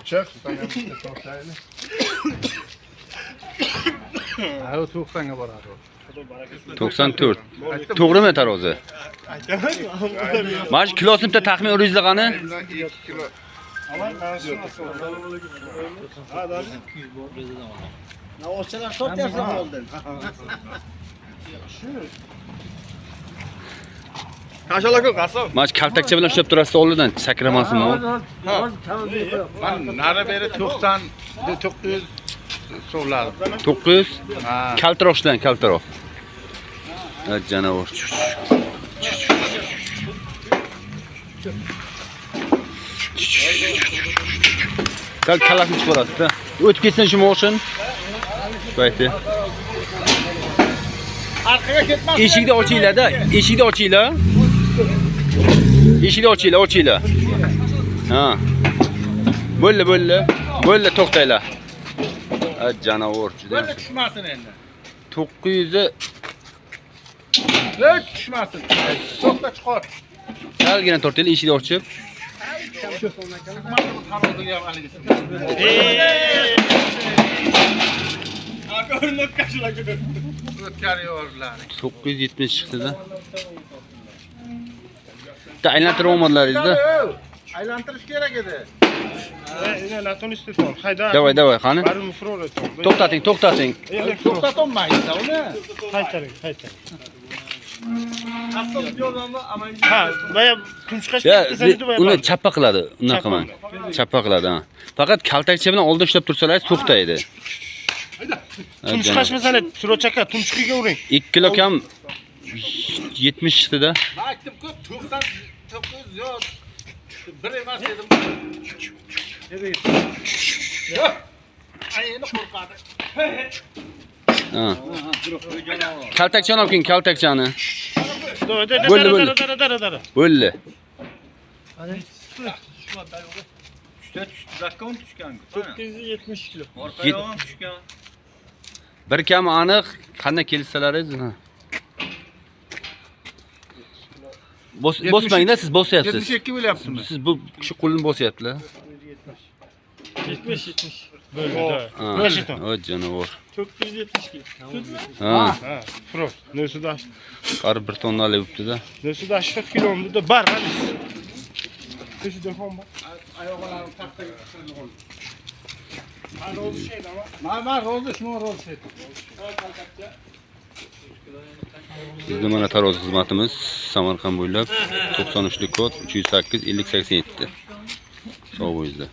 Çık. Ha, o 90'a boradi. 94. To'g'rimi tarozi? Mana shu kilosini bitta taxmin uringizlar qani? 2 kilo. Ochalar sotyapsan oldin. Qanchalar qasam? Mana shu kaltakcha bilan ushlab turasiz oldidan sakramasinmi? Men nari beri 90 900 so'rladim. 900. Ha. Kaltaroqdan kaltaroq. Janavar. Kalasini chiqarasiz-da. O'tib ketsin shu mashin. Bayt. Arqaga ketmas. Eshikni ochinglar-da. Eshikni ochinglar. Eshikni ochinglar. Ha. Bo'ldi, to'xtanglar. Janavar juda. Bo'ldi tushmasin endi. 900 Lek tushmasin. To'xta chiqar. salgina tortaylik, eshikni ochib. Taroziga ham aligisin. Aka o'rnab qashlar ko'rdi. O'tkaryorlar. 970 chiqdi-da. Bitta aylantirib olmadlaringiz-da. Aylantirish kerak edi. Laton istedim. Hayda. Davay, qani? Barim frola. To'xtating. To'xtatolmaydi uni. Qaytaring. Ha, baya tumshqash uni chappa qiladi, unaqa qilmang. Chappa qiladi, ha. Faqat kaltakcha bilan oldin ushlab tursangiz to'xtaydi. Tumshqash masala, surochaka tumshqiga uring. 2 kilo kam 70 chiqdi-da. Aytdim-ku, 900 yo. Bir emas dedim. Yo'q. Ayni qo'rqadi. Ha. Kaltakchani olib kaltakchani. Bo'ldi. Bo'ldi. Zakon tushgan. 970 kilo. Orqaga tushgan. Bir kam aniq qanday kelsalaringiz, ha. Bosmangda, siz bosyapsiz. 72 bo'lyapsizmi? Siz bu kishi qo'lini bosyaptilar. 70. Bo'ldi. O janavar. 970 kilo. Ha. Ha, pro. Nösüdaş. Qari 1 tonnali bo'libdi-da. Nösüdaş 4 kilomda da bar hadi. Köşü defon bak. Ayağlarını taktı. Ha oldu şey ama. Oldu şunu oldu şey. Bizning mana taroz xizmatimiz Samarqand bo'ylab 93 kod 308 50 87. Sog' bo'linglar.